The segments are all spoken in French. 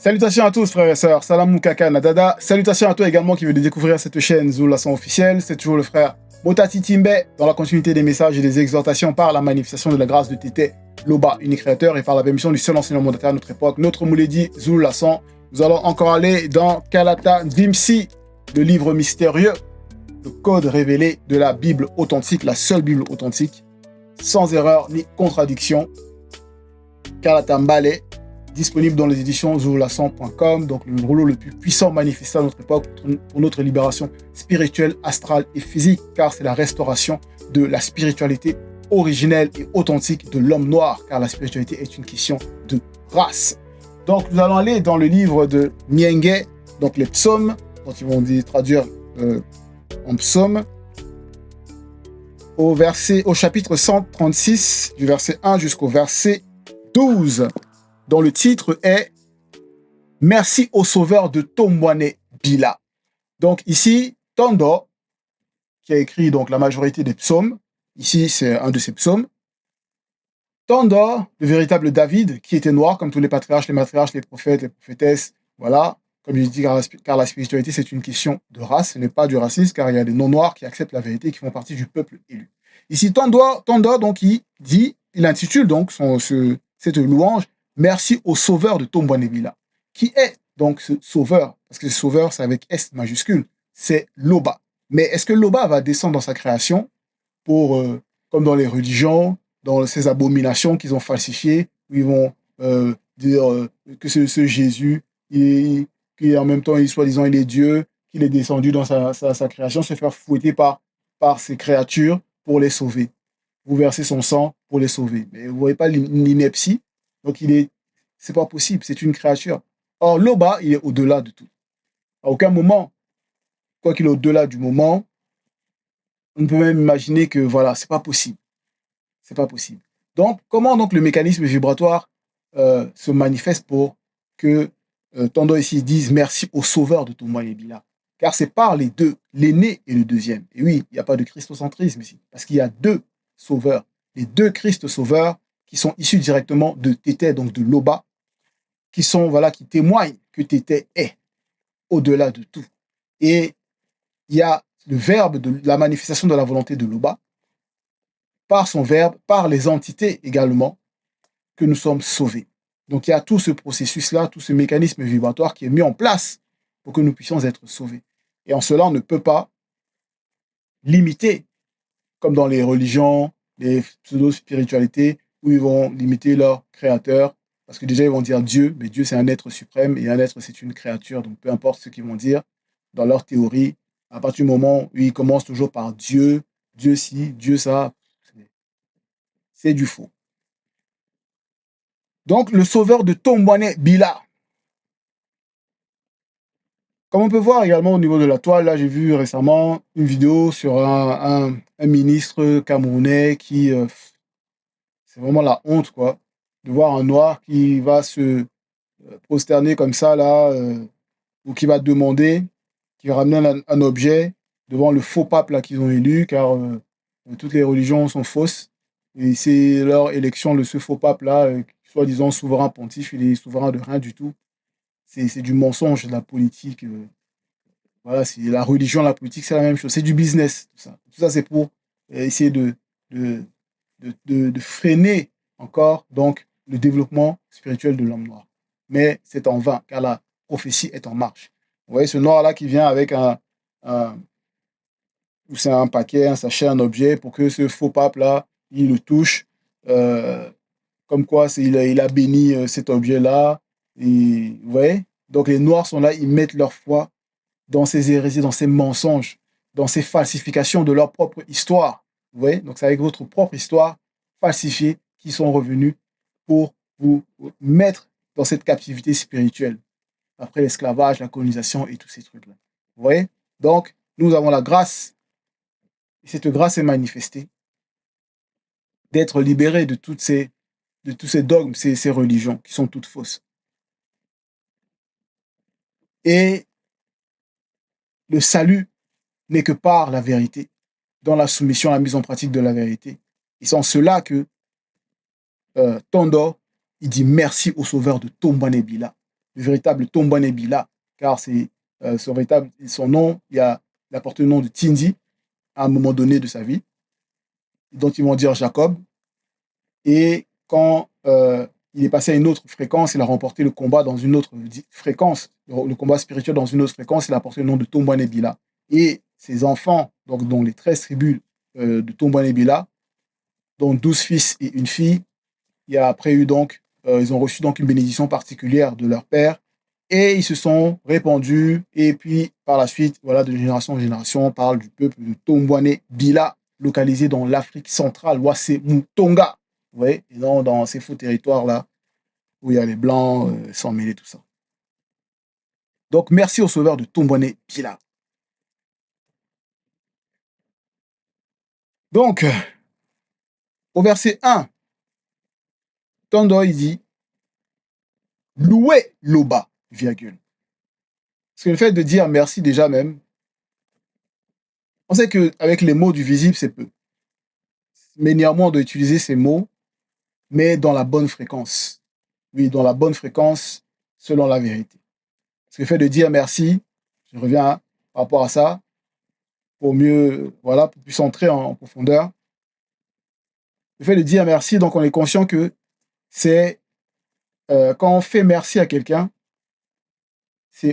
Salutations à tous frères et sœurs, Salam Moukaka Nadada. Salutations à toi également qui veut découvrir cette chaîne Zoulason officielle. C'est toujours le frère Motati Timbe dans la continuité des messages et des exhortations par la manifestation de la grâce de Tété Loba, unique créateur, et par la permission du seul enseignant mandataire à notre époque, notre Mouledi Zoulason. Nous allons encore aller dans Kalata Dimsi, le livre mystérieux, le code révélé de la Bible authentique, la seule Bible authentique, sans erreur ni contradiction. Kalata Mbale, disponible dans les éditions zoulason.com, donc le rouleau le plus puissant manifesté à notre époque pour notre libération spirituelle, astrale et physique, car c'est la restauration de la spiritualité originelle et authentique de l'homme noir, car la spiritualité est une question de race. Donc nous allons aller dans le livre de Mienge, donc les psaumes, dont ils vont traduire en psaumes, au chapitre 136, du verset 1 jusqu'au verset 12. Dont le titre est « Merci au sauveur de Tombouane Bila ». Donc ici, Tondo, qui a écrit donc la majorité des psaumes, ici c'est un de ses psaumes. Tondo, le véritable David, qui était noir comme tous les patriarches, les prophètes, les prophétesses, voilà. Comme je dis, car la spiritualité c'est une question de race, ce n'est pas du racisme, car il y a des non-noirs qui acceptent la vérité et qui font partie du peuple élu. Ici, Tondo donc il intitule donc cette louange « Merci au sauveur de Tombouane Bila ». Qui est donc ce sauveur? Parce que ce sauveur, c'est avec S majuscule, c'est Loba. Mais est-ce que Loba va descendre dans sa création pour, comme dans les religions, dans ces abominations qu'ils ont falsifiées, où ils vont dire que ce Jésus, qui en même temps, soi-disant, il est Dieu, qu'il est descendu dans sa création, se faire fouetter par ces créatures pour les sauver. Vous versez son sang pour les sauver. Mais vous ne voyez pas l'ineptie. Donc, c'est pas possible, c'est une créature. Or, Loba, il est au-delà de tout. À aucun moment, quoi qu'il est au-delà du moment, on peut même imaginer que, voilà, c'est pas possible. C'est pas possible. Donc, comment donc le mécanisme vibratoire se manifeste pour que Tondo ici dise merci au sauveur de Tombouane Bila? Car c'est par les deux, l'aîné et le deuxième. Et oui, il n'y a pas de christocentrisme ici, parce qu'il y a deux sauveurs, les deux Christ sauveurs qui sont issus directement de Tété, donc de Loba, qui témoignent que Tété est au-delà de tout. Et il y a le verbe de la manifestation de la volonté de Loba, par son verbe, par les entités également, que nous sommes sauvés. Donc il y a tout ce processus-là, tout ce mécanisme vibratoire qui est mis en place pour que nous puissions être sauvés. Et en cela, on ne peut pas limiter, comme dans les religions, les pseudo-spiritualités, où ils vont limiter leur créateur, parce que déjà ils vont dire Dieu, mais Dieu c'est un être suprême, et un être c'est une créature, donc peu importe ce qu'ils vont dire, dans leur théorie, à partir du moment où ils commencent toujours par Dieu, Dieu ci, Dieu ça, c'est du faux. Donc le sauveur de Tombouane Bila. Comme on peut voir également au niveau de la toile, là j'ai vu récemment une vidéo sur un ministre camerounais qui... c'est vraiment la honte, quoi, de voir un noir qui va se prosterner comme ça, là, ou qui va demander, qui va ramener un objet devant le faux pape là qu'ils ont élu, car toutes les religions sont fausses. Et c'est leur élection, ce faux pape là, soi-disant souverain pontife, il est souverain de rien du tout. C'est du mensonge, de la politique. Voilà, c'est la religion, la politique, c'est la même chose. C'est du business, tout ça. Tout ça, c'est pour essayer de freiner encore donc le développement spirituel de l'homme noir. Mais c'est en vain, car la prophétie est en marche. Vous voyez ce noir-là qui vient avec c'est un paquet, un sachet, un objet, pour que ce faux pape-là, il le touche, comme quoi il a béni cet objet-là. Et vous voyez? Donc les noirs sont là, ils mettent leur foi dans ces hérésies, dans ces mensonges, dans ces falsifications de leur propre histoire. Vous voyez? Donc c'est avec votre propre histoire falsifiée qu'ils sont revenus pour vous mettre dans cette captivité spirituelle, après l'esclavage, la colonisation et tous ces trucs-là. Vous voyez? Donc, nous avons la grâce, et cette grâce est manifestée, d'être libérés de tous ces dogmes, ces religions qui sont toutes fausses. Et le salut n'est que par la vérité, dans la soumission à la mise en pratique de la vérité. Et c'est en cela que Tondo, il dit merci au sauveur de Tombouane Bila. le véritable Tombouane Bila, car c'est son nom, il a porté le nom de Tindi à un moment donné de sa vie, dont ils vont dire Jacob. Et quand il est passé à une autre fréquence, il a remporté le combat dans une autre fréquence, le combat spirituel dans une autre fréquence, il a porté le nom de Tombouane Bila. Et ses enfants, donc dont les 13 tribus de Tombouane Bila, dont 12 fils et une fille, il y a après eu donc, ils ont reçu donc une bénédiction particulière de leur père et ils se sont répandus. Et puis par la suite, voilà, de génération en génération, on parle du peuple de Tombouane Bila, localisé dans l'Afrique centrale, Wassé Moutonga. Vous voyez, et non dans ces faux territoires-là où il y a les blancs sans mêler tout ça. Donc merci au sauveur de Tombouane Bila. Donc, au verset 1, Tondo il dit louez l'Oba, virgule. Parce que le fait de dire merci déjà même, on sait qu'avec les mots du visible, c'est peu. Mais néanmoins, on doit utiliser ces mots, mais dans la bonne fréquence. Oui, dans la bonne fréquence, selon la vérité. Parce que le fait de dire merci, je reviens par rapport à ça, pour mieux, voilà, pour plus entrer en profondeur. Le fait de dire merci, donc on est conscient que c'est quand on fait merci à quelqu'un,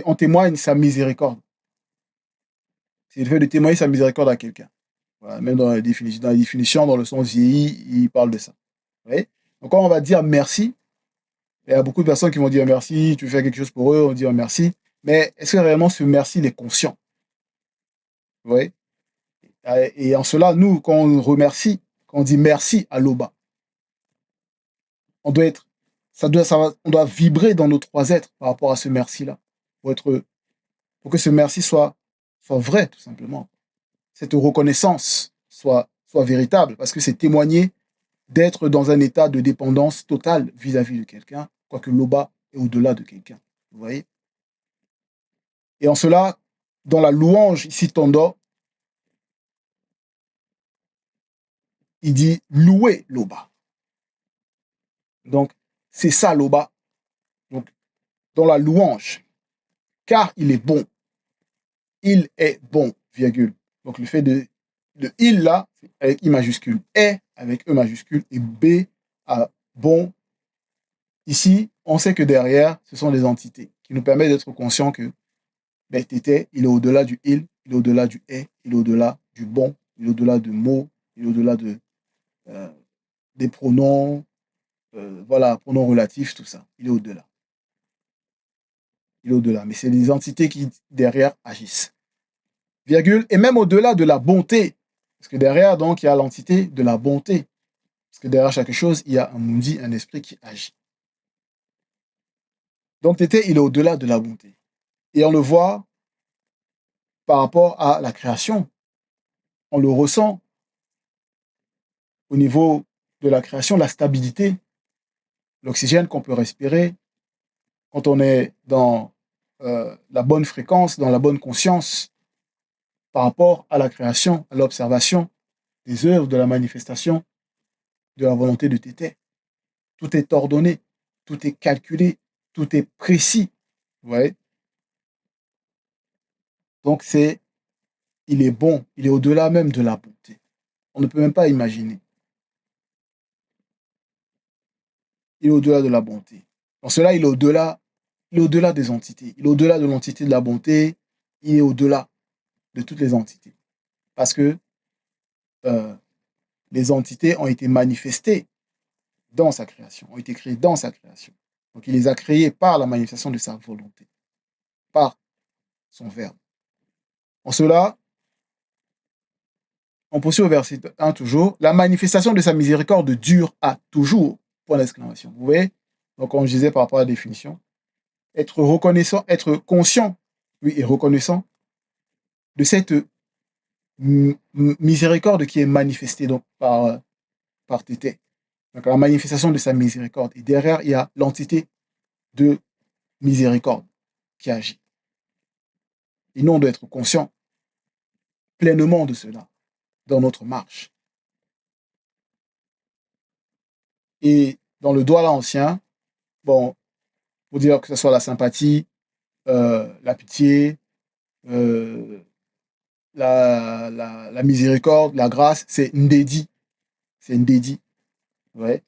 on témoigne sa miséricorde. C'est le fait de témoigner sa miséricorde à quelqu'un. Voilà, même dans la définition, dans le sens vieilli, il parle de ça. Oui. Donc quand on va dire merci, il y a beaucoup de personnes qui vont dire merci, tu fais quelque chose pour eux, on dit merci. Mais est-ce que réellement ce merci, il est conscient? Vous voyez? Et en cela, nous, quand on remercie, quand on dit merci à l'Oba, on doit être, on doit vibrer dans nos trois êtres par rapport à ce merci-là, pour que ce merci soit vrai, tout simplement. Cette reconnaissance soit véritable, parce que c'est témoigner d'être dans un état de dépendance totale vis-à-vis de quelqu'un, quoique l'Oba est au-delà de quelqu'un. Vous voyez? Et en cela, dans la louange, ici, Tondo, il dit louer l'Oba. Donc, c'est ça l'Oba. Donc, dans la louange, car il est bon. Il est bon, virgule. Donc, le fait de il là, avec I majuscule, est avec E majuscule et B à bon. Ici, on sait que derrière, ce sont des entités qui nous permettent d'être conscients que ben, Tété, il est au-delà du il est au-delà du est, il est au-delà du bon, il est au-delà de mots, il est au-delà euh, des pronoms, voilà, pronoms relatifs, tout ça. Il est au-delà. Il est au-delà. Mais c'est les entités qui, derrière, agissent. Virgule, et même au-delà de la bonté. Parce que derrière, donc, il y a l'entité de la bonté. Parce que derrière chaque chose, il y a un mundi, un esprit qui agit. Donc, Tété, il est au-delà de la bonté. Et on le voit par rapport à la création. On le ressent au niveau de la création, la stabilité, l'oxygène qu'on peut respirer, quand on est dans la bonne fréquence, dans la bonne conscience par rapport à la création, à l'observation des œuvres, de la manifestation, de la volonté de Tété. Tout est ordonné, tout est calculé, tout est précis. Vous voyez? Donc il est bon, il est au-delà même de la bonté. On ne peut même pas imaginer. Il est au-delà de la bonté. Dans cela, il est au-delà des entités. Il est au-delà de l'entité de la bonté. Il est au-delà de toutes les entités. Parce que euh, les entités ont été manifestées dans sa création, ont été créées dans sa création. Donc il les a créées par la manifestation de sa volonté, par son verbe. En cela, on poursuit au verset 1 toujours. La manifestation de sa miséricorde dure à toujours. Point d'exclamation. Vous voyez? Donc, comme je disais par rapport à la définition, être reconnaissant, être conscient, oui, et reconnaissant de cette miséricorde qui est manifestée donc, par Tété. Donc, la manifestation de sa miséricorde. Et derrière, il y a l'entité de miséricorde qui agit. Et nous, on doit être conscient pleinement de cela dans notre marche. Et dans le Douala ancien, bon, pour dire que ce soit la sympathie, la pitié, euh, la miséricorde, la grâce, c'est Ndedi. C'est Ndedi. Ouais.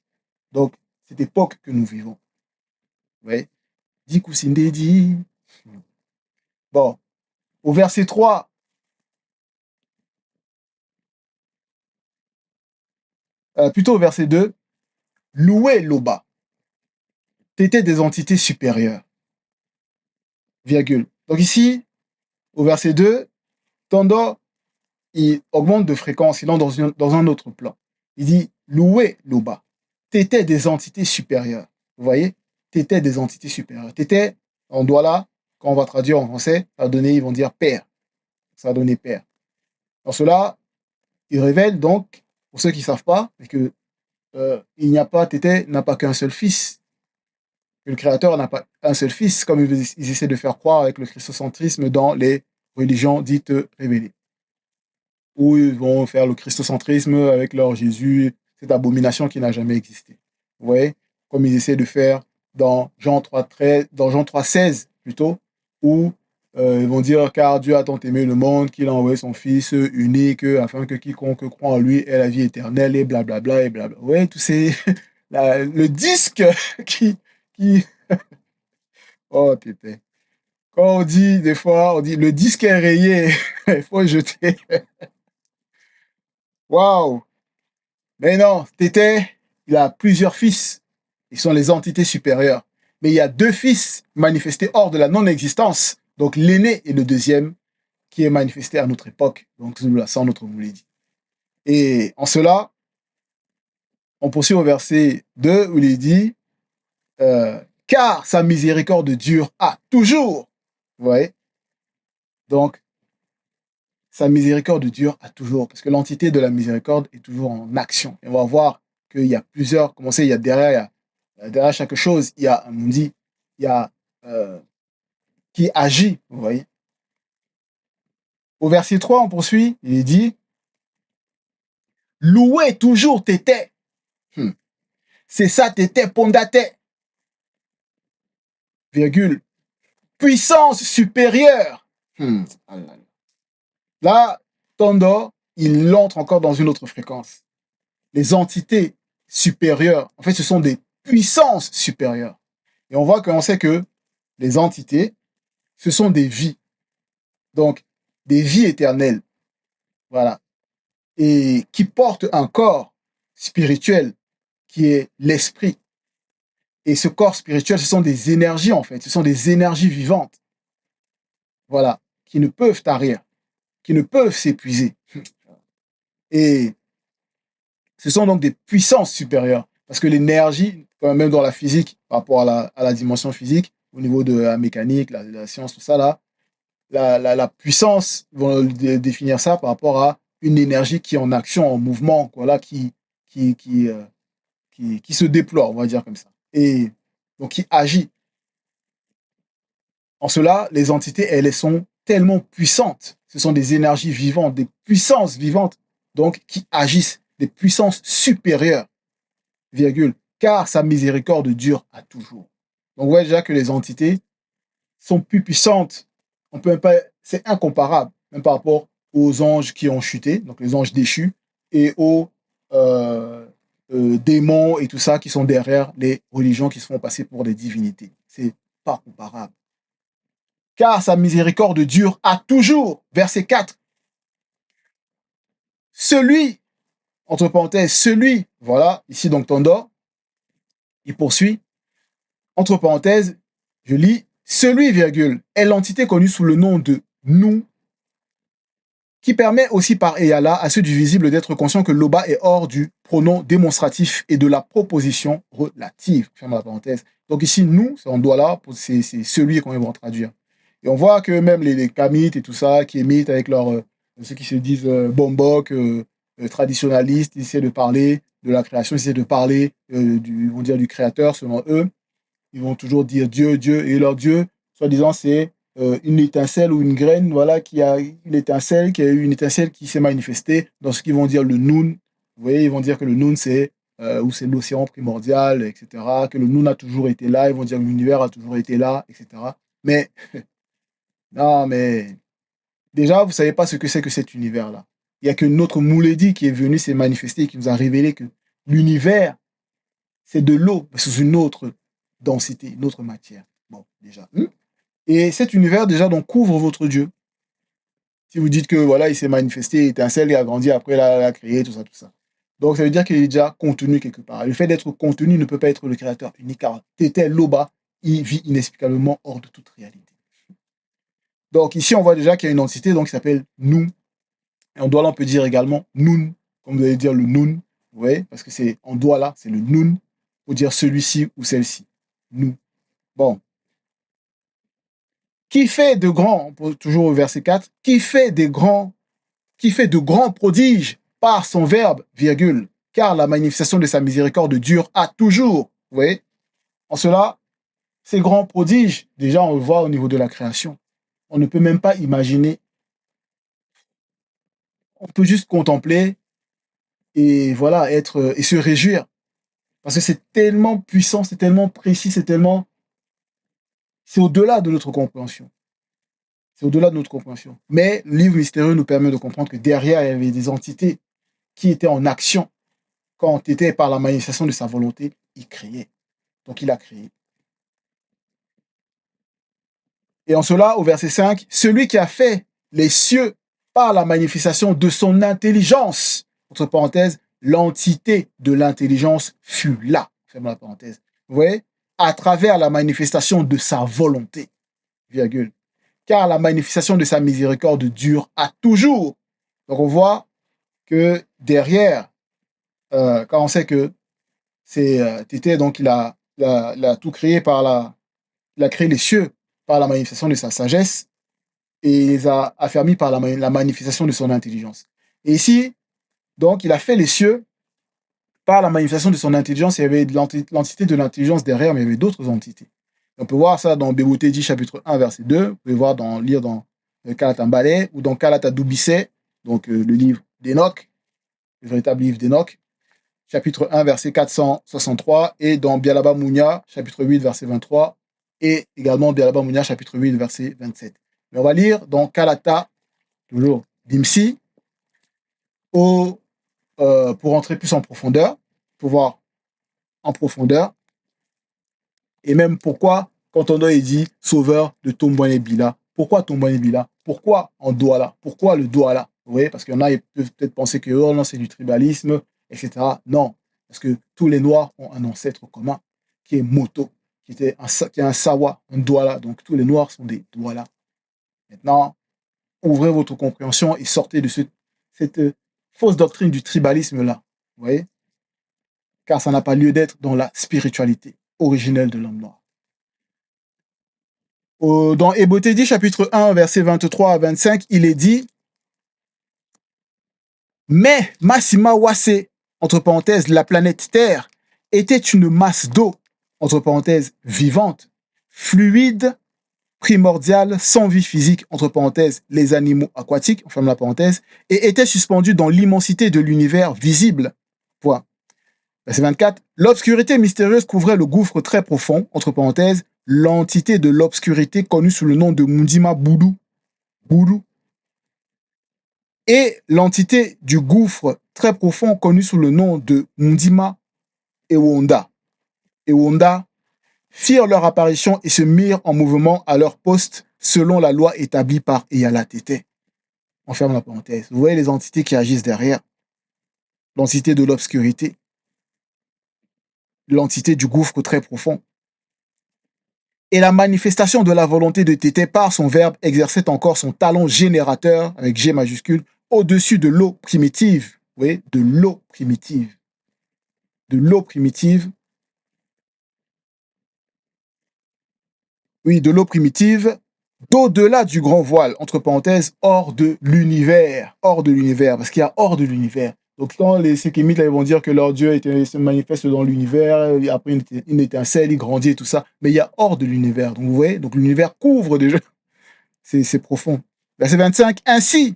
Donc, cette époque que nous vivons. Ouais. Diku Ndedi. Bon, au verset 3, plutôt au verset 2, louez l'Oba. T'étais des entités supérieures. Virgule. Donc ici, au verset 2, Tondo, il augmente de fréquence, il entre dans un autre plan. Il dit, louez l'Oba. T'étais des entités supérieures. Vous voyez? T'étais des entités supérieures. T'étais, on doit là, quand on va traduire en français, ça va donner, ils vont dire père. Ça va donner père. Dans cela, il révèle donc, pour ceux qui ne savent pas, que il n'y a pas, Tété n'a pas qu'un seul fils. Que le Créateur n'a pas un seul fils, comme ils essaient de faire croire avec le christocentrisme dans les religions dites révélées. Où ils vont faire le christocentrisme avec leur Jésus, cette abomination qui n'a jamais existé. Vous voyez? Comme ils essaient de faire dans Jean 3,13, dans Jean 3,16 plutôt, où ils vont dire car Dieu a tant aimé le monde qu'il a envoyé son Fils unique afin que quiconque croit en lui ait la vie éternelle et blablabla et blabla. Vous voyez, tous ces le disque qui oh tété. Quand on dit des fois, on dit le disque est rayé, il faut le jeter. Waouh! Mais non, Tété, il a plusieurs fils. Ils sont les entités supérieures. Mais il y a deux fils manifestés hors de la non-existence. Donc l'aîné et le deuxième qui est manifesté à notre époque. Donc ça, notre vous l'a dit. Et en cela, on poursuit au verset 2 où il dit car sa miséricorde dure à toujours. Vous voyez? Donc, sa miséricorde dure à toujours. Parce que l'entité de la miséricorde est toujours en action. Et on va voir qu'il y a plusieurs, comment c'est, il y a derrière chaque chose, il y a, on dit, il y a qui agit, vous voyez. Au verset 3, on poursuit, il dit louez toujours Tété. C'est ça Tété Pondate. Virgule. Puissance supérieure. Là, Tondo, il entre encore dans une autre fréquence. Les entités supérieures, en fait, ce sont des puissances supérieures. Et on voit qu'on sait que les entités, ce sont des vies. Donc, des vies éternelles. Voilà. Et qui portent un corps spirituel qui est l'esprit. Et ce corps spirituel, ce sont des énergies, en fait. Ce sont des énergies vivantes. Voilà. Qui ne peuvent tarir, qui ne peuvent s'épuiser. Et ce sont donc des puissances supérieures. Parce que l'énergie, même dans la physique, par rapport à la dimension physique, au niveau de la mécanique, la science, tout ça, là, la puissance, ils vont définir ça par rapport à une énergie qui est en action, en mouvement, voilà, qui se déploie, on va dire comme ça. Et donc qui agit. En cela, les entités, elles sont tellement puissantes. Ce sont des énergies vivantes, des puissances vivantes, donc qui agissent, des puissances supérieures, virgule, car sa miséricorde dure à toujours. Donc, on voit déjà que les entités sont plus puissantes. On peut même pas, c'est incomparable, même par rapport aux anges qui ont chuté, donc les anges déchus, et aux démons et tout ça qui sont derrière les religions qui se font passer pour des divinités. C'est pas comparable. Car sa miséricorde dure à toujours. Verset 4. Celui, entre parenthèses, celui, voilà, ici donc Tondo, il poursuit, entre parenthèses, je lis, celui, virgule, est l'entité connue sous le nom de nous, qui permet aussi par Eyala à ceux du visible d'être conscient que l'Oba est hors du pronom démonstratif et de la proposition relative. Ferme la parenthèse. Donc ici, nous, on doit là, c'est celui qu'on va traduire. Et on voit que même les kamites et tout ça, qui émitent avec ceux qui se disent bombok, traditionnalistes, ils essaient de parler de la création, ils essaient de parler ils vont dire du créateur selon eux. Ils vont toujours dire Dieu, Dieu, et leur Dieu, soi-disant, c'est une étincelle ou une graine, voilà, qui a une étincelle, qui a eu une étincelle qui s'est manifestée dans ce qu'ils vont dire le Nun. Vous voyez, ils vont dire que le Nun, c'est où c'est l'océan primordial, etc., que le Nun a toujours été là, ils vont dire que l'univers a toujours été là, etc. Mais, non, mais déjà, vous ne savez pas ce que c'est que cet univers-là. Il n'y a que notre Mouledi qui est venu s'est manifesté et qui nous a révélé que l'univers, c'est de l'eau, mais sous une autre densité, une autre matière. Bon, déjà. Et cet univers, déjà, donc, couvre votre Dieu. Si vous dites que, voilà, il s'est manifesté, étincelle, il a grandi, après, il a créé, tout ça, tout ça. Donc, ça veut dire qu'il est déjà contenu quelque part. Le fait d'être contenu ne peut pas être le créateur unique, car Tété Loba, il vit inexplicablement hors de toute réalité. Donc, ici, on voit déjà qu'il y a une entité donc, qui s'appelle nous. Et en Douala, on peut dire également Nun, comme vous allez dire le Nun, vous voyez, parce que c'est en Douala, c'est le Nun, pour dire celui-ci ou celle-ci. Nous. Bon. Qui fait de grands, toujours au verset 4, qui fait de grands prodiges par son verbe, virgule, car la manifestation de sa miséricorde dure à toujours. Vous voyez? En cela, ces grands prodiges, déjà on le voit au niveau de la création. On ne peut même pas imaginer. On peut juste contempler et voilà, être et se réjouir. Parce que c'est tellement puissant, c'est tellement précis, c'est au-delà de notre compréhension. C'est au-delà de notre compréhension. Mais le livre mystérieux nous permet de comprendre que derrière, il y avait des entités qui étaient en action. Quand on était par la manifestation de sa volonté, il créait. Donc il a créé. Et en cela, au verset 5, celui qui a fait les cieux par la manifestation de son intelligence, entre parenthèses, l'entité de l'intelligence fut là, ferme la parenthèse. Vous voyez, à travers la manifestation de sa volonté, virgule. Car la manifestation de sa miséricorde dure à toujours. Donc on voit que derrière, quand on sait que c'est Tété, donc il a tout créé il a créé les cieux par la manifestation de sa sagesse et il les a affermis par la manifestation de son intelligence. Et ici, donc, il a fait les cieux par la manifestation de son intelligence. Il y avait l'entité de l'intelligence derrière, mais il y avait d'autres entités. On peut voir ça dans Beboutedi, chapitre 1, verset 2. Vous pouvez voir lire dans Kalatambale ou dans Kalatadoubissé, donc le livre d'Enoch, le véritable livre d'Enoch, chapitre 1, verset 463, et dans Bialaba Mounia, chapitre 8, verset 23, et également Bialaba Mounia, chapitre 8, verset 27. Mais on va lire dans Kalata, toujours Dimsi, pour entrer plus en profondeur, pour voir en profondeur, et même pourquoi, quand on doit dit sauveur de Tombouane Bila, pourquoi Tombouane Bila? Pourquoi en Douala? Pourquoi le Douala? Vous voyez, parce qu'il y en a, ils peuvent peut-être penser que oh, non, c'est du tribalisme, etc. Non, parce que tous les Noirs ont un ancêtre commun, qui est Moto, qui est un Sawa, un Douala. Donc tous les Noirs sont des Douala. Maintenant, ouvrez votre compréhension et sortez de cette fausse doctrine du tribalisme-là. Vous voyez? Car ça n'a pas lieu d'être dans la spiritualité originelle de l'homme noir. Dans Ébotedi, chapitre 1, versets 23 à 25, il est dit « Mais Massima Wase, entre parenthèses, la planète Terre, était une masse d'eau, entre parenthèses, vivante, fluide, primordiale, sans vie physique, entre parenthèses, les animaux aquatiques, on ferme la parenthèse, et était suspendue dans l'immensité de l'univers visible. » Point. Verset 24. L'obscurité mystérieuse couvrait le gouffre très profond, entre parenthèses, l'entité de l'obscurité connue sous le nom de Mundima Boudou, et l'entité du gouffre très profond connue sous le nom de Mundima Ewonda. Ewonda firent leur apparition et se mirent en mouvement à leur poste selon la loi établie par Eyala Tété. On ferme la parenthèse. Vous voyez les entités qui agissent derrière. L'entité de l'obscurité, l'entité du gouffre très profond. Et la manifestation de la volonté de Tété par son verbe exerçait encore son talent générateur, avec G majuscule, au-dessus de l'eau primitive. Vous voyez, de l'eau primitive. De l'eau primitive. Oui, de l'eau primitive, d'au-delà du grand voile, entre parenthèses, hors de l'univers. Hors de l'univers, parce qu'il y a hors de l'univers. Donc quand les sékémites ils vont dire que leur Dieu se manifeste dans l'univers, après une étincelle, il grandit et tout ça, mais il y a hors de l'univers. Donc vous voyez, donc l'univers couvre déjà. C'est profond. Verset 25, ainsi,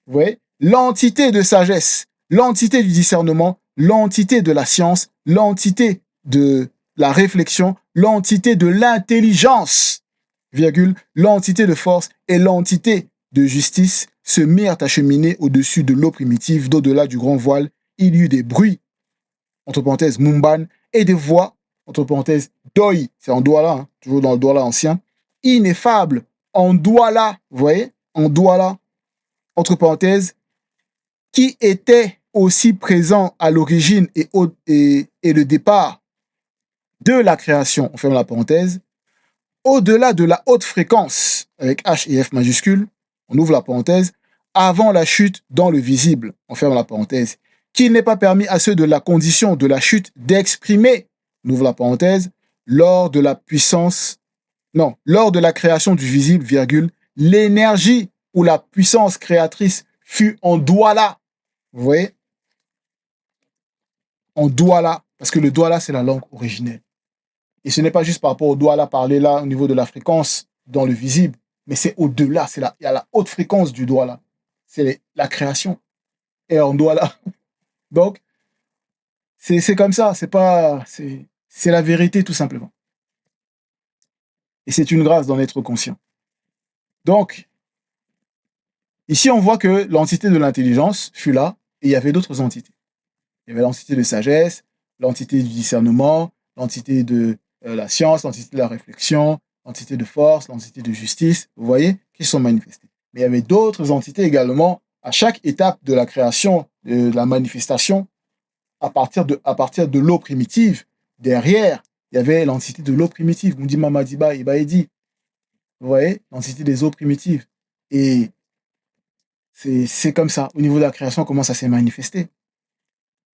vous voyez, l'entité de sagesse, l'entité du discernement l'entité de la science, l'entité de la réflexion, l'entité de l'intelligence, virgule, l'entité de force et l'entité de justice se mirent à cheminer au-dessus de l'eau primitive d'au-delà du grand voile. Il y eut des bruits, entre parenthèses, Mumban, et des voix, entre parenthèses, Doi, c'est en Douala, hein, toujours dans le Douala ancien, ineffable, en Douala, vous voyez, en Douala, entre parenthèses, qui était aussi présent à l'origine et le départ de la création, on ferme la parenthèse, au-delà de la haute fréquence, avec H et F majuscules, on ouvre la parenthèse, avant la chute dans le visible, on ferme la parenthèse, qu'il n'est pas permis à ceux de la condition de la chute d'exprimer, on ouvre la parenthèse, lors de la puissance, non, lors de la création du visible, virgule, l'énergie ou la puissance créatrice fut en douala. Vous voyez? En douala, parce que le douala, c'est la langue originelle. Et ce n'est pas juste par rapport au douala parlé là, au niveau de la fréquence, dans le visible, mais c'est au-delà, il y a la haute fréquence du douala. C'est la création. Et en douala. Donc, c'est comme ça, c'est la vérité tout simplement. Et c'est une grâce d'en être conscient. Donc, ici on voit que l'entité de l'intelligence fut là, et il y avait d'autres entités. Il y avait l'entité de sagesse, l'entité du discernement, l'entité de la science, l'entité de la réflexion, l'entité de force, l'entité de justice, vous voyez, qui sont manifestées. Mais il y avait d'autres entités également à chaque étape de la création, de la manifestation, à partir de l'eau primitive. Derrière, il y avait l'entité de l'eau primitive, Mundima Madiba Ibaedi. Vous voyez, l'entité des eaux primitives. Et c'est comme ça, au niveau de la création, comment ça s'est manifesté.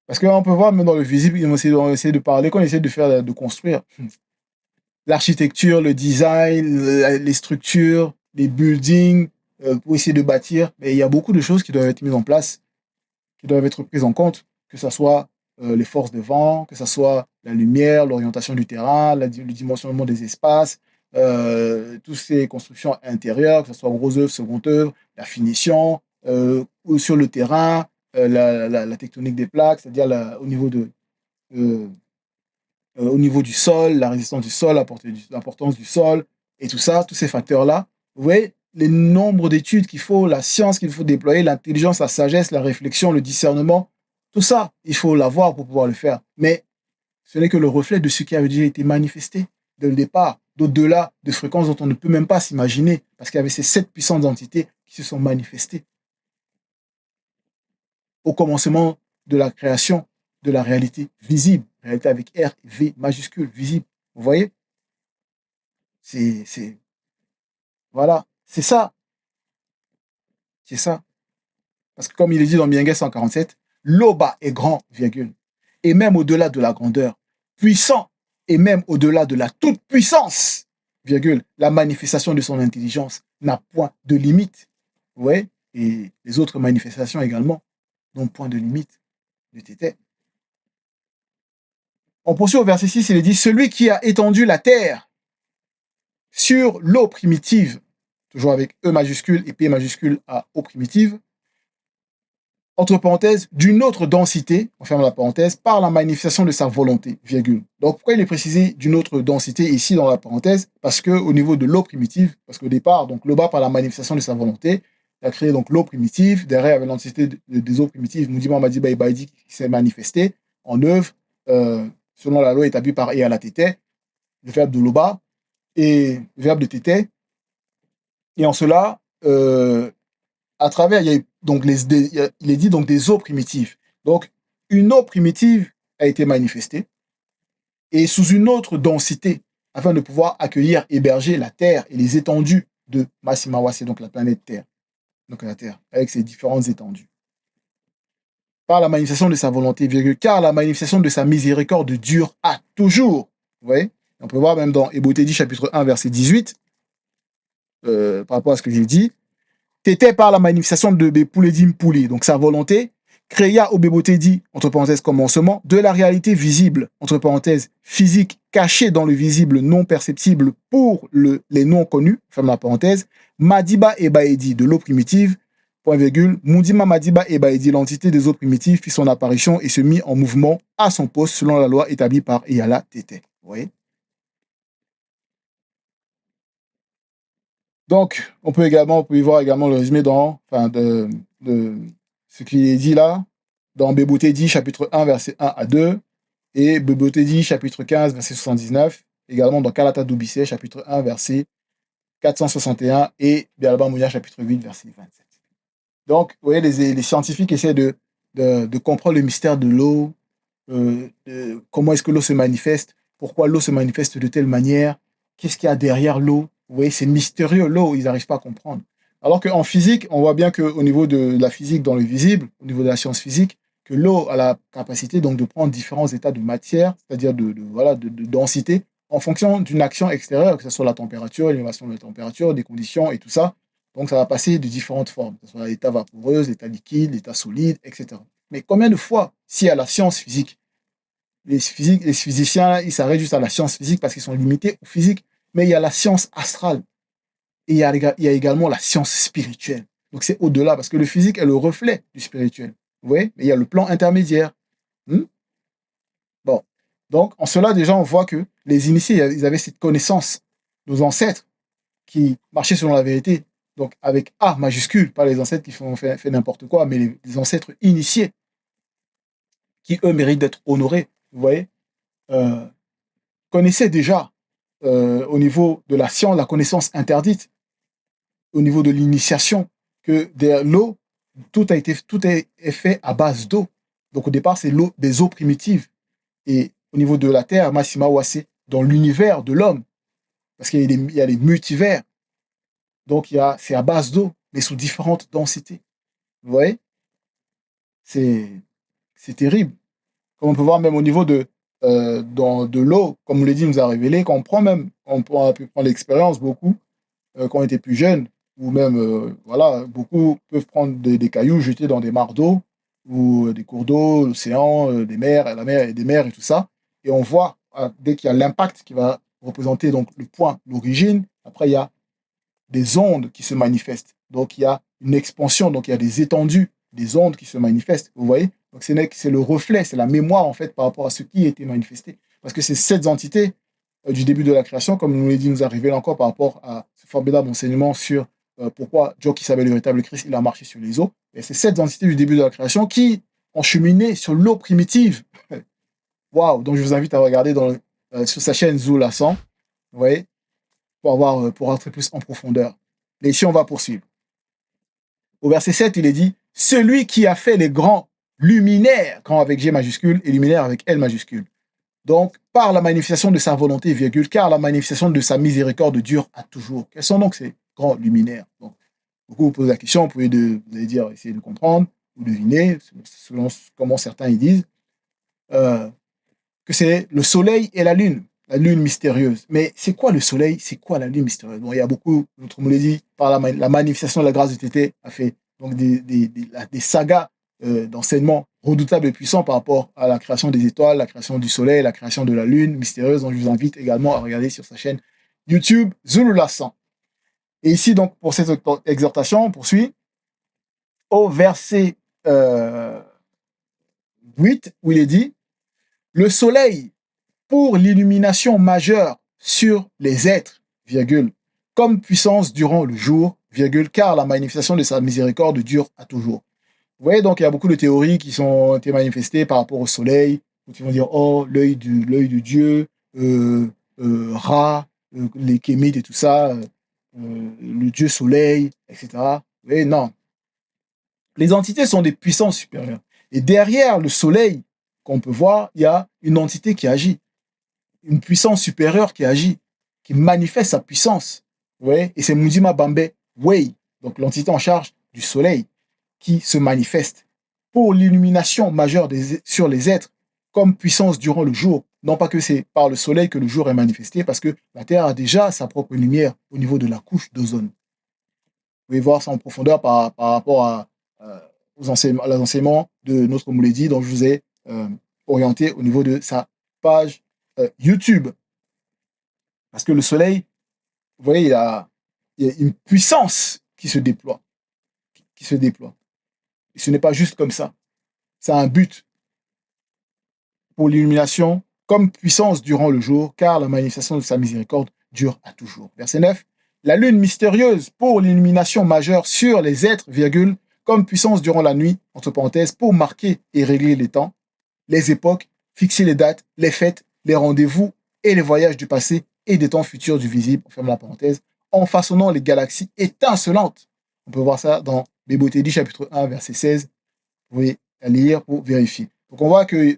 Parce qu'on peut voir, même dans le visible, on essaie de parler, quand on essaie de construire l'architecture, le design, les structures, les buildings, pour essayer de bâtir, mais il y a beaucoup de choses qui doivent être mises en place, qui doivent être prises en compte, que ce soit les forces de vent, que ce soit la lumière, l'orientation du terrain, le dimensionnement des espaces, toutes ces constructions intérieures, que ce soit gros œuvre, second œuvre, la finition, ou sur le terrain, la tectonique des plaques, c'est-à-dire au niveau du sol, la résistance du sol, l'importance du sol, et tout ça, tous ces facteurs-là. Vous voyez, les nombres d'études qu'il faut, la science qu'il faut déployer, l'intelligence, la sagesse, la réflexion, le discernement, tout ça, il faut l'avoir pour pouvoir le faire. Mais ce n'est que le reflet de ce qui avait déjà été manifesté dès le départ, d'au-delà de fréquences dont on ne peut même pas s'imaginer, parce qu'il y avait ces 7 puissantes entités qui se sont manifestées au commencement de la création de la réalité visible, réalité avec R, V majuscule, visible. Vous voyez? Voilà, c'est ça. C'est ça. Parce que comme il est dit dans Miengue 147, l'Oba est grand, virgule, et même au-delà de la grandeur, puissant, et même au-delà de la toute-puissance, virgule, la manifestation de son intelligence n'a point de limite. Vous voyez? Et les autres manifestations également n'ont point de limite de tété. On poursuit au verset 6, il est dit, celui qui a étendu la terre sur l'eau primitive, toujours avec E majuscule et P majuscule à eau primitive, entre parenthèses, d'une autre densité, on ferme la parenthèse, par la manifestation de sa volonté, virgule. Donc, pourquoi il est précisé d'une autre densité ici dans la parenthèse? Parce qu'au niveau de l'eau primitive, parce qu'au départ, donc l'Oba, par la manifestation de sa volonté, il a créé donc l'eau primitive, derrière, il y avait l'entité des eaux primitives, Moudima Madiba Ibaidi, qui s'est manifestée en œuvre, selon la loi établie par Ealatété, le verbe de l'Oba, et le verbe de Tété. Et en cela, à travers, il y a eu donc il est dit donc des eaux primitives. Donc, une eau primitive a été manifestée et sous une autre densité afin de pouvoir accueillir, héberger la Terre et les étendues de Massimawase, donc la planète Terre, donc la Terre, avec ses différentes étendues. Par la manifestation de sa volonté, car la manifestation de sa miséricorde dure à toujours. Vous voyez? On peut voir même dans Ébotedi chapitre 1, verset 18, par rapport à ce que j'ai dit, Tété par la manifestation de Bepouledim Pouli, donc sa volonté, créa au Bebotedi, entre parenthèses commencement, de la réalité visible, entre parenthèses physique, cachée dans le visible non perceptible pour les non connus, ferme la parenthèse, Madiba et Baedi, de l'eau primitive, point virgule, Mundima Madiba Ebaidi, l'entité des eaux primitives, fit son apparition et se mit en mouvement à son poste selon la loi établie par Eyala Tété. Vous voyez? Donc, on peut y voir également le résumé de ce qui est dit là, dans Beboté chapitre 1, verset 1 à 2, et Beboté chapitre 15, verset 79, également dans Kalata Doubissé, chapitre 1, verset 461, et Bialaba Mouya, chapitre 8, verset 27. Donc, vous voyez, les scientifiques essaient de comprendre le mystère de l'eau, comment est-ce que l'eau se manifeste, pourquoi l'eau se manifeste de telle manière, qu'est-ce qu'il y a derrière l'eau. Vous voyez, c'est mystérieux, l'eau, ils n'arrivent pas à comprendre. Alors qu'en physique, on voit bien qu'au niveau de la physique dans le visible, au niveau de la science physique, que l'eau a la capacité donc de prendre différents états de matière, c'est-à-dire de densité, en fonction d'une action extérieure, que ce soit la température, l'élévation de la température, des conditions et tout ça. Donc ça va passer de différentes formes, que ce soit l'état vaporeux, l'état liquide, l'état solide, etc. Mais combien de fois, si à la science physique, les physiciens, ils s'arrêtent juste à la science physique parce qu'ils sont limités au physique, mais il y a la science astrale et il y a également la science spirituelle. Donc c'est au-delà parce que le physique est le reflet du spirituel. Vous voyez? Mais il y a le plan intermédiaire. Hmm? Bon. Donc en cela, déjà, on voit que les initiés, ils avaient cette connaissance, nos ancêtres qui marchaient selon la vérité. Donc avec A majuscule, pas les ancêtres qui font fait n'importe quoi, mais les ancêtres initiés qui, eux, méritent d'être honorés. Vous voyez? euh, Connaissaient déjà au niveau de la science, la connaissance interdite, au niveau de l'initiation, que l'eau, tout est fait à base d'eau. Donc au départ, c'est l'eau des eaux primitives. Et au niveau de la Terre, Massima Ouassé, dans l'univers de l'homme, parce qu'il y a les multivers, donc c'est à base d'eau, mais sous différentes densités. Vous voyez? C'est terrible. Comme on peut voir même au niveau de l'eau, comme on l'a dit, nous a révélé, quand on prend même, on a pu prendre l'expérience beaucoup, quand on était plus jeune, ou même, voilà, beaucoup peuvent prendre des cailloux, jeter dans des mares d'eau, ou des cours d'eau, l'océan, des mers, la mer et des mers et tout ça. Et on voit, dès qu'il y a l'impact qui va représenter donc le point, l'origine, après il y a des ondes qui se manifestent. Donc il y a une expansion, donc il y a des étendues, des ondes qui se manifestent. Vous voyez? Donc c'est le reflet, c'est la mémoire en fait par rapport à ce qui a été manifesté. Parce que c'est cette entité du début de la création, comme nous l'a dit, nous arriver encore par rapport à ce formidable enseignement sur pourquoi Dieu qui savait le véritable Christ, il a marché sur les eaux. Et c'est cette entité du début de la création qui ont cheminé sur l'eau primitive. Waouh! Donc je vous invite à regarder sur sa chaîne Zou Lassan. Vous voyez? Pour rentrer plus en profondeur. Et ici, on va poursuivre. Au verset 7, il est dit, celui qui a fait les grands luminaires, grand avec G majuscule et luminaire avec L majuscule. Donc, par la manifestation de sa volonté, virgule, car la manifestation de sa miséricorde dure à toujours. Quels sont donc ces grands luminaires? Donc, beaucoup vous posent la question, vous allez dire, essayer de comprendre, ou deviner, selon comment certains y disent, que c'est le soleil et la lune mystérieuse. Mais c'est quoi le soleil? C'est quoi la lune mystérieuse? Bon, il y a beaucoup, notre me l'a dit, par la manifestation de la grâce de Tété a fait donc des sagas d'enseignements redoutables et puissants par rapport à la création des étoiles, la création du soleil, la création de la lune mystérieuse. Donc je vous invite également à regarder sur sa chaîne YouTube Zulu Lassan. Et ici, donc, pour cette exhortation, on poursuit au verset 8, où il est dit, le soleil pour l'illumination majeure sur les êtres, virgule, comme puissance durant le jour, virgule, car la manifestation de sa miséricorde dure à toujours. Vous voyez, donc il y a beaucoup de théories qui ont été manifestées par rapport au soleil, où ils vont dire, oh, l'œil de Dieu, Ra, les Kémites et tout ça, le Dieu soleil, etc. Vous voyez, non. Les entités sont des puissances supérieures. Et derrière le soleil qu'on peut voir, il y a une entité qui agit, une puissance supérieure qui agit, qui manifeste sa puissance. Ouais. Et c'est Mundima Bambe Wei, donc l'entité en charge du soleil, qui se manifeste pour l'illumination majeure sur les êtres comme puissance durant le jour. Non pas que c'est par le soleil que le jour est manifesté, parce que la Terre a déjà sa propre lumière au niveau de la couche d'ozone. Vous pouvez voir ça en profondeur par rapport aux enseignements de notre Mouledi, dont je vous ai orienté au niveau de sa page YouTube. Parce que le soleil, vous voyez, il y a une puissance qui se déploie, qui se déploie. Et ce n'est pas juste comme ça. Ça a un but pour l'illumination comme puissance durant le jour, car la manifestation de sa miséricorde dure à toujours. Verset 9. La lune mystérieuse pour l'illumination majeure sur les êtres, virgule, comme puissance durant la nuit, entre parenthèses, pour marquer et régler les temps, les époques, fixer les dates, les fêtes, les rendez-vous et les voyages du passé et des temps futurs du visible, on ferme la parenthèse, en façonnant les galaxies étincelantes. On peut voir ça dans Bébothédie, chapitre 1, verset 16. Vous pouvez la lire pour vérifier. Donc on voit qu'il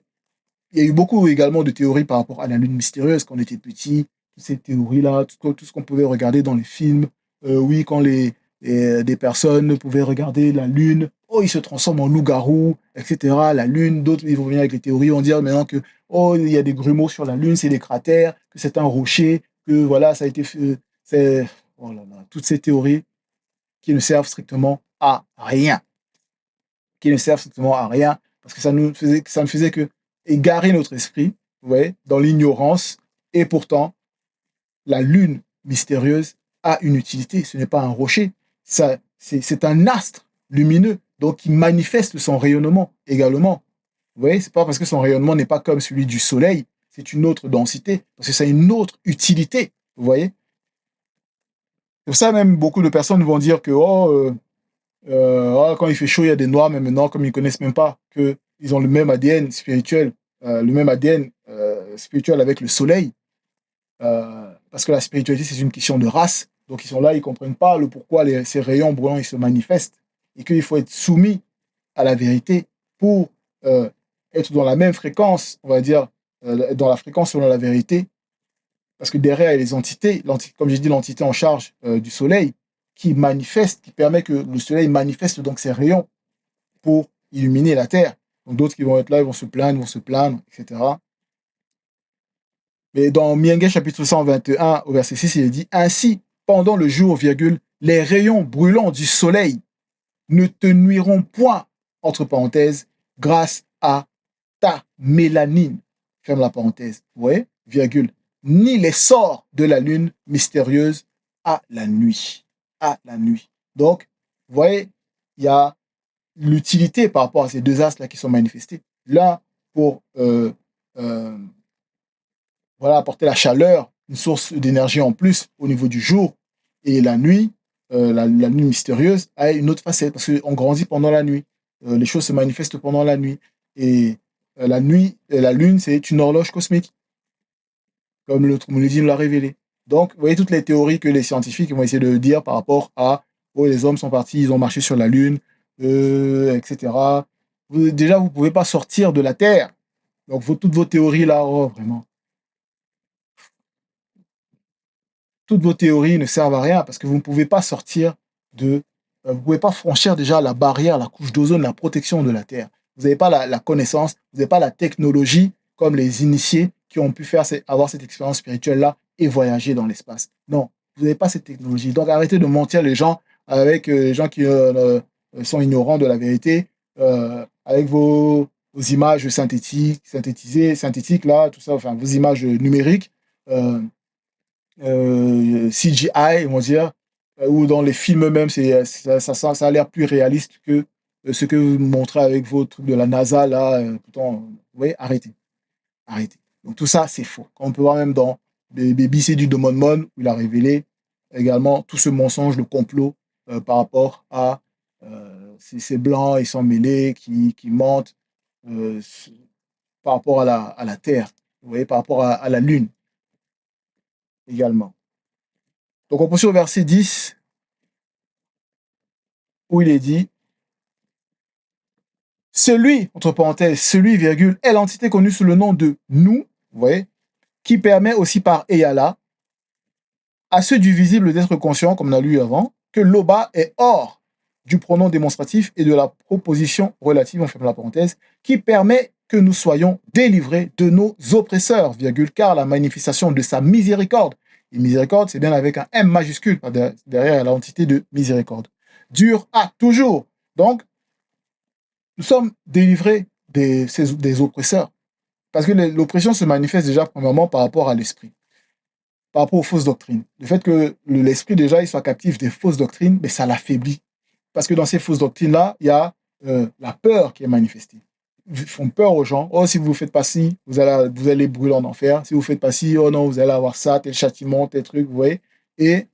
y a eu beaucoup également de théories par rapport à la lune mystérieuse quand on était petit, toutes ces théories-là, tout ce qu'on pouvait regarder dans les films. Oui, quand des personnes pouvaient regarder la lune, oh, ils se transforment en loup-garou, etc. La lune, d'autres, ils vont venir avec les théories, vont dire maintenant que, oh, il y a des grumeaux sur la lune, c'est des cratères, que c'est un rocher, que voilà, ça a été fait. C'est, oh là là, toutes ces théories qui ne servent strictement à rien. Qui ne servent strictement à rien, parce que ça ne faisait que égarer notre esprit, vous voyez, dans l'ignorance, et pourtant, la lune mystérieuse a une utilité. Ce n'est pas un rocher, c'est un astre lumineux, donc qui manifeste son rayonnement également. Vous voyez, c'est pas parce que son rayonnement n'est pas comme celui du soleil, c'est une autre densité, parce que ça a une autre utilité. Vous voyez. Pour ça, même beaucoup de personnes vont dire que quand il fait chaud, il y a des noirs, mais maintenant, comme ils ne connaissent même pas qu'ils ont le même ADN spirituel, spirituel avec le soleil, parce que la spiritualité, c'est une question de race. Donc, ils sont là, ils ne comprennent pas le pourquoi ces rayons brûlants ils se manifestent et qu'il faut être soumis à la vérité pour être dans la même fréquence, on va dire, dans la fréquence selon la vérité. Parce que derrière, il y a les entités, comme j'ai dit, l'entité en charge du soleil, qui manifeste, qui permet que le soleil manifeste donc ses rayons pour illuminer la terre. Donc d'autres qui vont être là, ils vont se plaindre, etc. Mais dans Miengue chapitre 121 au verset 6, il est dit « Ainsi, pendant le jour, virgule, les rayons brûlants du soleil ne te nuiront point, entre parenthèses, grâce à ta mélanine. » Ferme la parenthèse. Vous voyez, virgule. Ni les sorts de la lune mystérieuse à la nuit. À la nuit. Donc, vous voyez, il y a l'utilité par rapport à ces deux astres-là qui sont manifestés. L'un pour voilà, apporter la chaleur, une source d'énergie en plus au niveau du jour. Et la nuit, la nuit mystérieuse, a une autre facette parce qu'on grandit pendant la nuit. Les choses se manifestent pendant la nuit. Et la nuit, la lune, c'est une horloge cosmique, comme le Trumulidine l'a révélé. Donc, vous voyez toutes les théories que les scientifiques vont essayer de dire par rapport à oh, les hommes sont partis, ils ont marché sur la Lune, etc. Déjà, vous ne pouvez pas sortir de la Terre. Donc, toutes vos théories là, oh, vraiment. Toutes vos théories ne servent à rien parce que vous ne pouvez pas sortir de. Vous ne pouvez pas franchir déjà la barrière, la couche d'ozone, la protection de la Terre. Vous n'avez pas la connaissance, vous n'avez pas la technologie comme les initiés qui ont pu avoir cette expérience spirituelle-là et voyager dans l'espace. Non, vous n'avez pas cette technologie. Donc arrêtez de mentir les gens avec les gens qui sont ignorants de la vérité, avec vos images synthétiques, là, tout ça, enfin, vos images numériques. CGI, on va dire, ou dans les films même, ça a l'air plus réaliste que ce que vous montrez avec vos trucs de la NASA, là. Pourtant, vous voyez, arrêtez. Arrêtez. Donc tout ça, c'est faux. Comme on peut voir même dans les BBC du Mon, où il a révélé également tout ce mensonge, le complot par rapport à ces blancs, ils sont mêlés, qui mentent par rapport à la Terre, vous voyez, par rapport à la Lune également. Donc on poursuit au verset 10, où il est dit « Celui, entre parenthèses, celui, virgule, est l'entité connue sous le nom de nous, vous voyez, qui permet aussi par Eyala à ceux du visible d'être conscients, comme on a lu avant, que l'Oba est hors du pronom démonstratif et de la proposition relative, on ferme la parenthèse, qui permet que nous soyons délivrés de nos oppresseurs, virgule, car la manifestation de sa miséricorde, et miséricorde, c'est bien avec un M majuscule derrière l'entité de miséricorde, dure à toujours. Donc, nous sommes délivrés des oppresseurs, parce que l'oppression se manifeste déjà premièrement par rapport à l'esprit, par rapport aux fausses doctrines. Le fait que l'esprit déjà il soit captif des fausses doctrines, mais ça l'affaiblit. parce que dans ces fausses doctrines-là, il y a la peur qui est manifestée. Ils font peur aux gens. Oh, si vous ne faites pas ci, vous allez brûler en enfer. Si vous ne faites pas ci, oh non, vous allez avoir ça, tel châtiment, tel truc, vous voyez. Et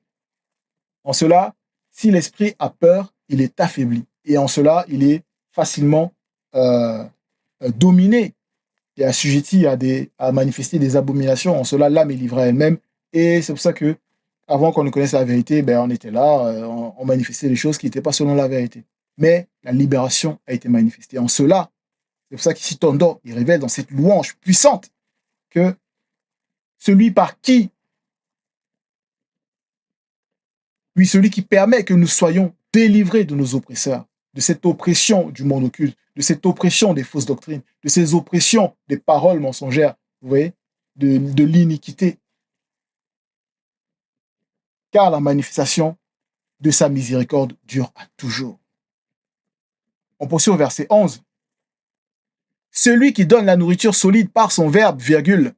en cela, si l'esprit a peur, il est affaibli. Et en cela, il est facilement dominé et assujetti à manifester des abominations. En cela, l'âme est livrée à elle-même. Et c'est pour ça que, avant qu'on ne connaisse la vérité, ben, on était là, on manifestait des choses qui n'étaient pas selon la vérité. Mais la libération a été manifestée. En cela, c'est pour ça qu'ici Tondo, il révèle dans cette louange puissante que celui par qui, oui, celui qui permet que nous soyons délivrés de nos oppresseurs, de cette oppression du monde occulte, de cette oppression des fausses doctrines, de ces oppressions des paroles mensongères, vous voyez, de l'iniquité. Car la manifestation de sa miséricorde dure à toujours. On poursuit au verset 11. Celui qui donne la nourriture solide par son verbe, virgule,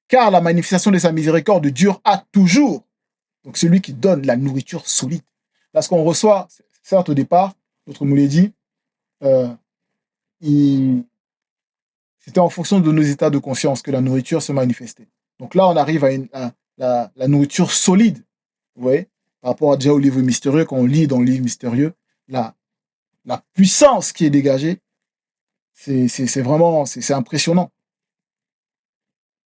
car la manifestation de sa miséricorde dure à toujours. Donc celui qui donne la nourriture solide. Là, ce qu'on reçoit, certes au départ, notre moulé dit, c'était en fonction de nos états de conscience que la nourriture se manifestait. Donc là, on arrive à la nourriture solide. Vous voyez, par rapport déjà au livre mystérieux, quand on lit dans le livre mystérieux, la puissance qui est dégagée, c'est vraiment impressionnant.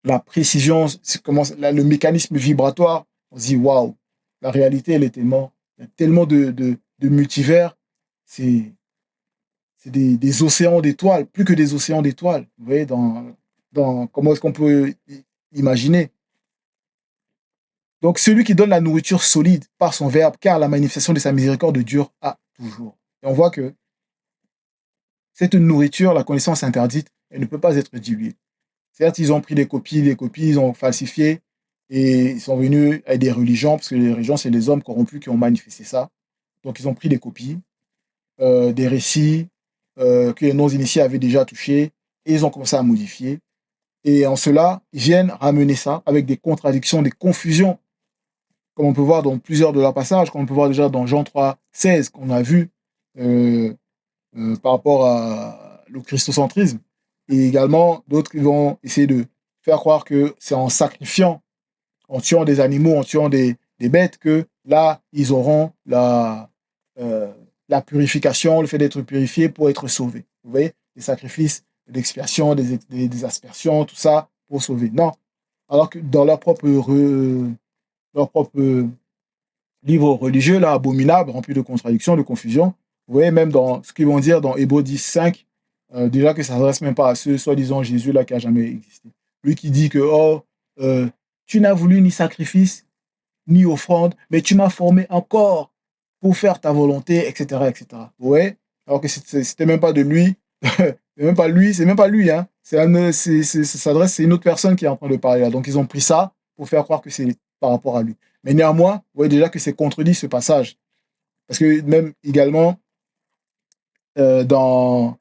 La précision, le mécanisme vibratoire, on se dit waouh, la réalité, elle est tellement, il y a tellement de multivers, c'est des océans d'étoiles, plus que des océans d'étoiles. Vous voyez, comment est-ce qu'on peut imaginer? Donc, celui qui donne la nourriture solide par son verbe, car la manifestation de sa miséricorde dure à toujours. Et on voit que cette nourriture, la connaissance interdite, elle ne peut pas être diluée. Certes, ils ont pris des copies, ils ont falsifié, et ils sont venus avec des religions, parce que les religions, c'est des hommes corrompus qui ont manifesté ça. Donc, ils ont pris des copies, des récits que les non-initiés avaient déjà touchés, et ils ont commencé à modifier. Et en cela, ils viennent ramener ça avec des contradictions, des confusions, comme on peut voir dans plusieurs de leurs passages, comme on peut voir déjà dans Jean 3, 16, qu'on a vu par rapport au christocentrisme. Et également, d'autres qui vont essayer de faire croire que c'est en sacrifiant, en tuant des animaux, en tuant des bêtes, que là, ils auront la purification, le fait d'être purifié pour être sauvé. Vous voyez, les sacrifices d'expiation, des aspersions, tout ça, pour sauver. Non. Alors que dans leur propre livre religieux, là, abominable, rempli de contradictions, de confusion, vous voyez, même dans ce qu'ils vont dire dans Hébreux 10, 5, déjà que ça ne s'adresse même pas à ceux, soi-disant Jésus, là, qui n'a jamais existé. Lui qui dit que, oh, tu n'as voulu ni sacrifice, ni offrande, mais tu m'as formé encore pour faire ta volonté, etc., etc. Vous voyez? Alors que c'était même pas de lui, c'est même pas lui, hein. Ça s'adresse, c'est une autre personne qui est en train de parler là. Donc ils ont pris ça pour faire croire que c'est par rapport à lui. Mais néanmoins, vous voyez déjà que c'est contredit ce passage. Parce que même également, dans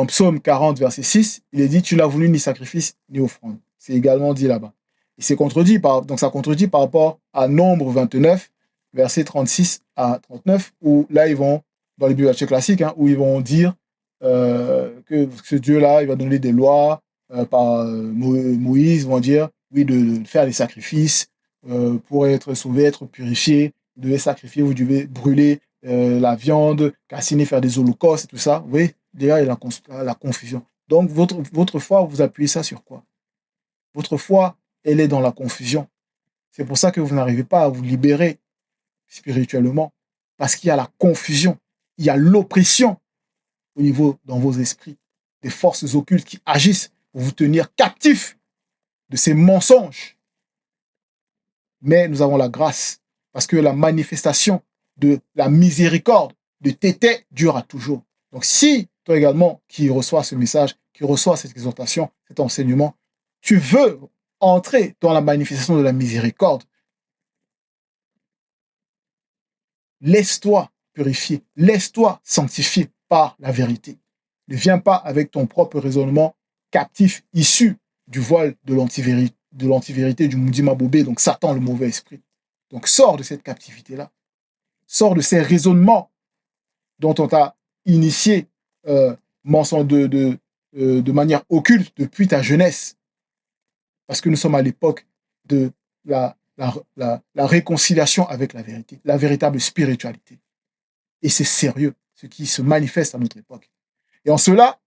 Psaume 40, verset 6, il est dit, tu n'as voulu ni sacrifice ni offrande. C'est également dit là-bas. Et c'est contredit, donc ça contredit par rapport à Nombre 29, verset 36 à 39, où là, ils vont, dans les bibliothèques classiques, hein, où ils vont dire que ce Dieu-là, il va donner des lois par Moïse, ils vont dire, oui, de faire des sacrifices pour être sauvé, être purifié. Vous devez sacrifier, vous devez brûler la viande, cassiner, faire des holocaustes et tout ça. Vous voyez, déjà, il y a la confusion. Donc, votre foi, vous appuyez ça sur quoi? Votre foi, elle est dans la confusion. C'est pour ça que vous n'arrivez pas à vous libérer spirituellement, parce qu'il y a la confusion, il y a l'oppression au niveau dans vos esprits, des forces occultes qui agissent pour vous tenir captifs de ces mensonges. Mais nous avons la grâce, parce que la manifestation de la miséricorde de Tété dure à toujours. Donc si toi également qui reçois ce message, qui reçois cette exhortation, cet enseignement, tu veux entrer dans la manifestation de la miséricorde, laisse-toi purifier, laisse-toi sanctifier par la vérité. Ne viens pas avec ton propre raisonnement captif, issu du voile de l'antivérité, du Moudima Bobé, donc Satan, le mauvais esprit. Donc sors de cette captivité-là. sors de ces raisonnements dont on t'a initié de manière occulte depuis ta jeunesse. Parce que nous sommes à l'époque de la réconciliation avec la vérité, la véritable spiritualité. Et c'est sérieux, ce qui se manifeste à notre époque. Et en cela,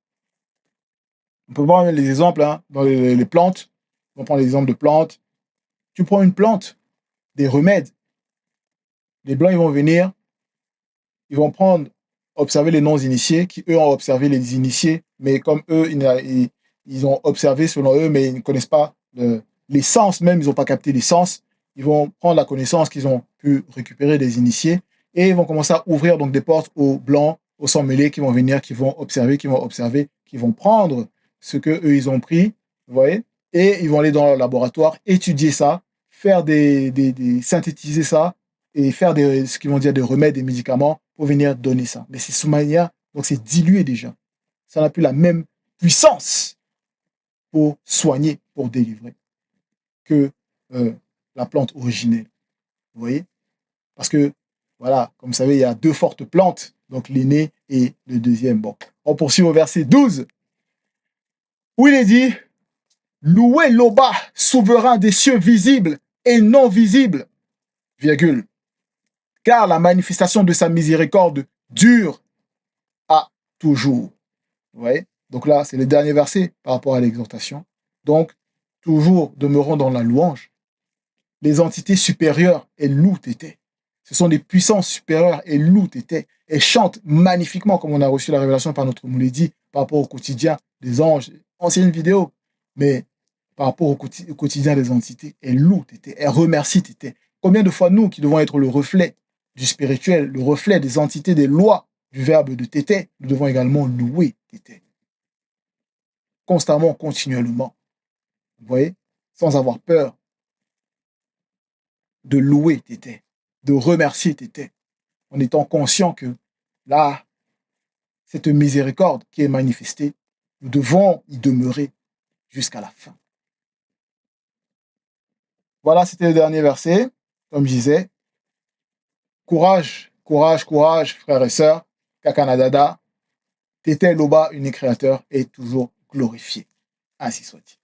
on peut voir les exemples dans les plantes. On va prendre l'exemple de plantes. Tu prends une plante, des remèdes. Les Blancs, ils vont venir, ils vont observer les non-initiés, qui eux ont observé les initiés, mais comme eux, ils ont observé selon eux, mais ils ne connaissent pas les sens, même ils n'ont pas capté les sens. Ils vont prendre la connaissance qu'ils ont pu récupérer des initiés et ils vont commencer à ouvrir donc des portes aux Blancs, aux sang mêlés qui vont venir, qui vont observer, qui vont prendre ce que eux ils ont pris, vous voyez, et ils vont aller dans leur laboratoire, étudier ça, faire synthétiser ça et faire ce qu'ils vont dire des remèdes, des médicaments pour venir donner ça. Mais c'est sous manière, donc c'est dilué déjà. Ça n'a plus la même puissance pour soigner, pour délivrer que la plante originelle. Vous voyez? Parce que, voilà, comme vous savez, il y a deux fortes plantes, donc l'aîné et le deuxième. Bon, on poursuit au verset 12, où il est dit « Louez l'Oba, souverain des cieux visibles et non visibles, virgule, car la manifestation de sa miséricorde dure à toujours. » Vous voyez? Donc là, c'est le dernier verset par rapport à l'exhortation. Donc, toujours demeurons dans la louange. Les entités supérieures, elles louent Tété. Ce sont des puissances supérieures, elles louent Tété. Elles chantent magnifiquement, comme on a reçu la révélation par notre Mouledi, par rapport au quotidien des anges. Ancienne vidéo, mais par rapport au quotidien des entités, elles louent Tété, elles remercient Tété. Combien de fois nous, qui devons être le reflet du spirituel, le reflet des entités, des lois du verbe de Tété, nous devons également louer Tété. Constamment, continuellement. Vous voyez? Sans avoir peur de louer Tété, de remercier Tété, en étant conscient que là, cette miséricorde qui est manifestée, nous devons y demeurer jusqu'à la fin. Voilà, c'était le dernier verset. Comme je disais, courage, courage, courage, frères et sœurs, Kakanadada, Tété Loba, unique créateur, est toujours glorifié. Ainsi soit-il.